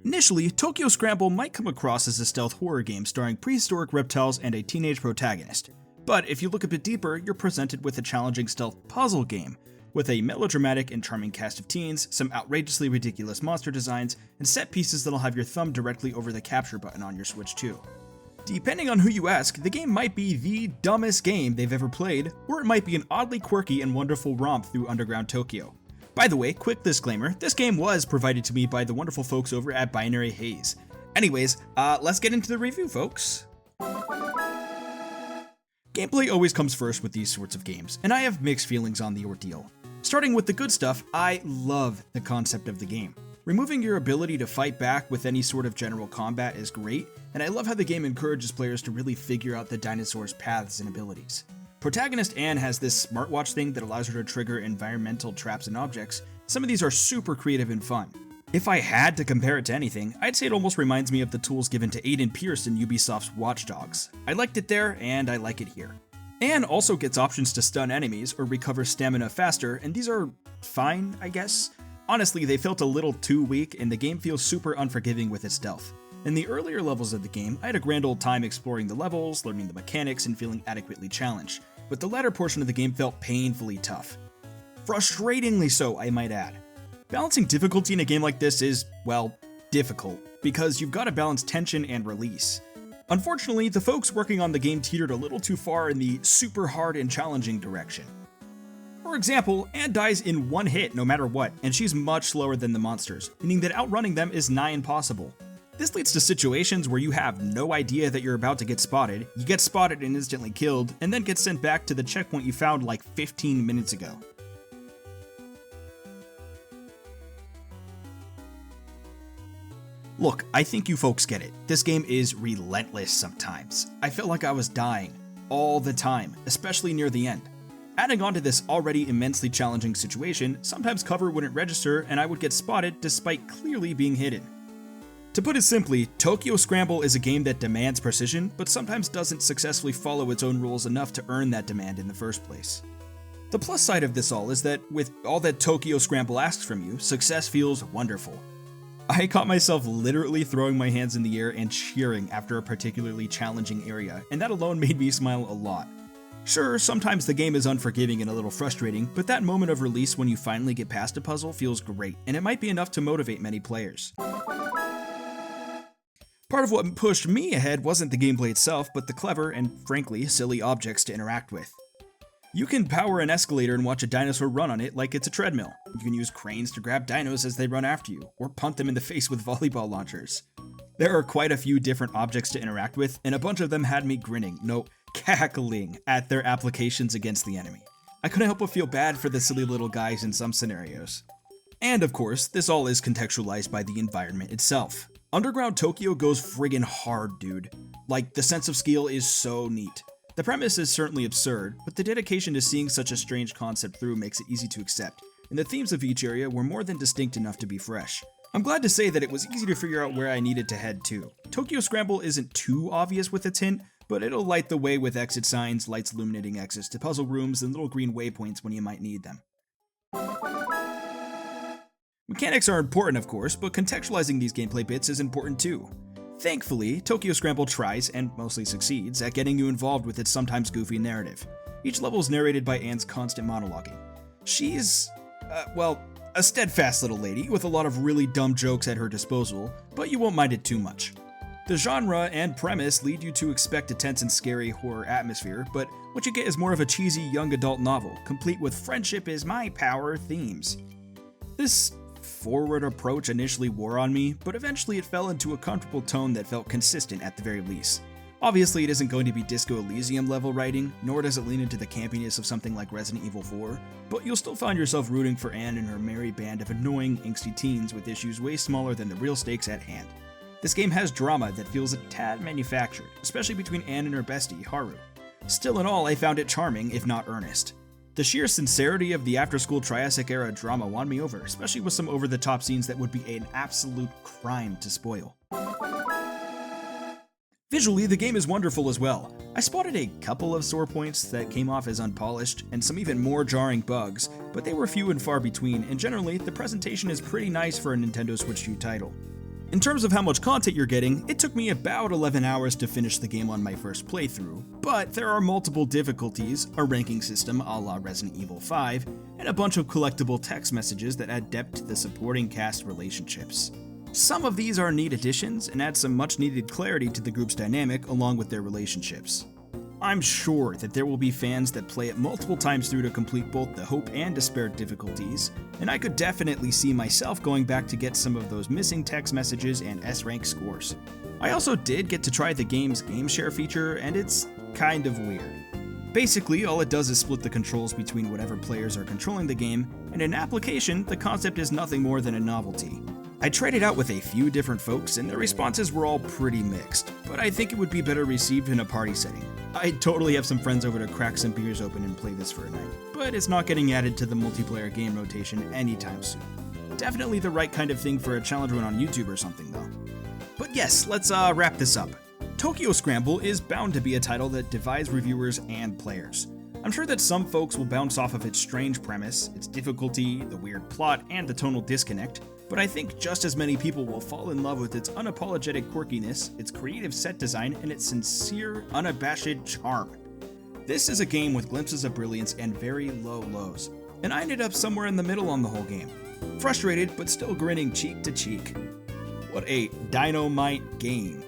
Initially, Tokyo Scramble might come across as a stealth horror game starring prehistoric reptiles and a teenage protagonist. But if you look a bit deeper, you're presented with a challenging stealth puzzle game, with a melodramatic and charming cast of teens, some outrageously ridiculous monster designs, and set pieces that'll have your thumb directly over the capture button on your Switch too. Depending on who you ask, the game might be the dumbest game they've ever played, or it might be an oddly quirky and wonderful romp through underground Tokyo. By the way, quick disclaimer, this game was provided to me by the wonderful folks over at Binary Haze. Anyways, let's get into the review, folks. Gameplay always comes first with these sorts of games, and I have mixed feelings on the ordeal. Starting with the good stuff, I love the concept of the game. Removing your ability to fight back with any sort of general combat is great, and I love how the game encourages players to really figure out the dinosaurs' paths and abilities. Protagonist Anne has this smartwatch thing that allows her to trigger environmental traps and objects. Some of these are super creative and fun. If I had to compare it to anything, I'd say it almost reminds me of the tools given to Aiden Pierce in Ubisoft's Watch Dogs. I liked it there, and I like it here. Anne also gets options to stun enemies or recover stamina faster, and these are fine, I guess. Honestly, they felt a little too weak, and the game feels super unforgiving with its stealth. In the earlier levels of the game, I had a grand old time exploring the levels, learning the mechanics, and feeling adequately challenged, but the latter portion of the game felt painfully tough. Frustratingly so, I might add. Balancing difficulty in a game like this is, well, difficult, because you've got to balance tension and release. Unfortunately, the folks working on the game teetered a little too far in the super hard and challenging direction. For example, Anne dies in one hit no matter what, and she's much slower than the monsters, meaning that outrunning them is nigh impossible. This leads to situations where you have no idea that you're about to get spotted, you get spotted and instantly killed, and then get sent back to the checkpoint you found like 15 minutes ago. Look, I think you folks get it. This game is relentless sometimes. I felt like I was dying all the time, especially near the end. Adding on to this already immensely challenging situation, sometimes cover wouldn't register and I would get spotted despite clearly being hidden. To put it simply, Tokyo Scramble is a game that demands precision, but sometimes doesn't successfully follow its own rules enough to earn that demand in the first place. The plus side of this all is that with all that Tokyo Scramble asks from you, success feels wonderful. I caught myself literally throwing my hands in the air and cheering after a particularly challenging area, and that alone made me smile a lot. Sure, sometimes the game is unforgiving and a little frustrating, but that moment of release when you finally get past a puzzle feels great, and it might be enough to motivate many players. Part of what pushed me ahead wasn't the gameplay itself, but the clever and, frankly, silly objects to interact with. You can power an escalator and watch a dinosaur run on it like it's a treadmill. You can use cranes to grab dinos as they run after you, or punt them in the face with volleyball launchers. There are quite a few different objects to interact with, and a bunch of them had me grinning, no, cackling at their applications against the enemy. I couldn't help but feel bad for the silly little guys in some scenarios. And of course, this all is contextualized by the environment itself. Underground Tokyo goes friggin' hard, dude. Like, the sense of scale is so neat. The premise is certainly absurd, but the dedication to seeing such a strange concept through makes it easy to accept, and the themes of each area were more than distinct enough to be fresh. I'm glad to say that it was easy to figure out where I needed to head to. Tokyo Scramble isn't too obvious with its hint, but it'll light the way with exit signs, lights illuminating exits to puzzle rooms, and little green waypoints when you might need them. Mechanics are important, of course, but contextualizing these gameplay bits is important too. Thankfully, Tokyo Scramble tries, and mostly succeeds, at getting you involved with its sometimes goofy narrative. Each level is narrated by Anne's constant monologuing. She's, a steadfast little lady with a lot of really dumb jokes at her disposal, but you won't mind it too much. The genre and premise lead you to expect a tense and scary horror atmosphere, but what you get is more of a cheesy young adult novel, complete with friendship is my power themes. This forward approach initially wore on me, but eventually it fell into a comfortable tone that felt consistent at the very least. Obviously, it isn't going to be Disco Elysium level writing, nor does it lean into the campiness of something like Resident Evil 4, but you'll still find yourself rooting for Anne and her merry band of annoying, angsty teens with issues way smaller than the real stakes at hand. This game has drama that feels a tad manufactured, especially between Anne and her bestie, Haru. Still in all, I found it charming, if not earnest. The sheer sincerity of the after-school Triassic-era drama won me over, especially with some over-the-top scenes that would be an absolute crime to spoil. Visually, the game is wonderful as well. I spotted a couple of sore points that came off as unpolished, and some even more jarring bugs, but they were few and far between, and generally, the presentation is pretty nice for a Nintendo Switch 2 title. In terms of how much content you're getting, it took me about 11 hours to finish the game on my first playthrough, but there are multiple difficulties, a ranking system a la Resident Evil 5, and a bunch of collectible text messages that add depth to the supporting cast relationships. Some of these are neat additions and add some much needed clarity to the group's dynamic along with their relationships. I'm sure that there will be fans that play it multiple times through to complete both the Hope and Despair difficulties, and I could definitely see myself going back to get some of those missing text messages and S-rank scores. I also did get to try the game's game share feature, and it's kind of weird. Basically, all it does is split the controls between whatever players are controlling the game, and in application, the concept is nothing more than a novelty. I tried it out with a few different folks, and their responses were all pretty mixed, but I think it would be better received in a party setting. I'd totally have some friends over to crack some beers open and play this for a night, but it's not getting added to the multiplayer game rotation anytime soon. Definitely the right kind of thing for a challenge run on YouTube or something though. But yes, let's wrap this up. Tokyo Scramble is bound to be a title that divides reviewers and players. I'm sure that some folks will bounce off of its strange premise, its difficulty, the weird plot, and the tonal disconnect, but I think just as many people will fall in love with its unapologetic quirkiness, its creative set design, and its sincere, unabashed charm. This is a game with glimpses of brilliance and very low lows, and I ended up somewhere in the middle on the whole game. Frustrated, but still grinning cheek to cheek. What a dynamite game.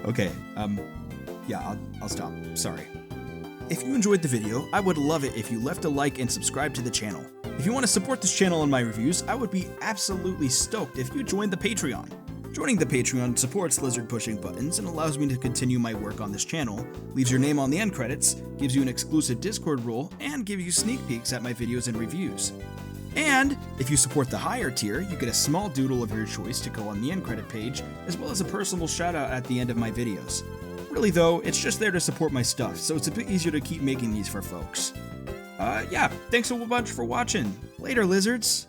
Okay, yeah, I'll stop. Sorry. If you enjoyed the video, I would love it if you left a like and subscribe to the channel. If you want to support this channel and my reviews, I would be absolutely stoked if you joined the Patreon. Joining the Patreon supports LizardPushingButtons and allows me to continue my work on this channel, leaves your name on the end credits, gives you an exclusive Discord role, and gives you sneak peeks at my videos and reviews. And if you support the higher tier, you get a small doodle of your choice to go on the end credit page, as well as a personal shout out at the end of my videos. Really though, it's just there to support my stuff, so it's a bit easier to keep making these for folks. Yeah, thanks a whole bunch for watching. Later, lizards!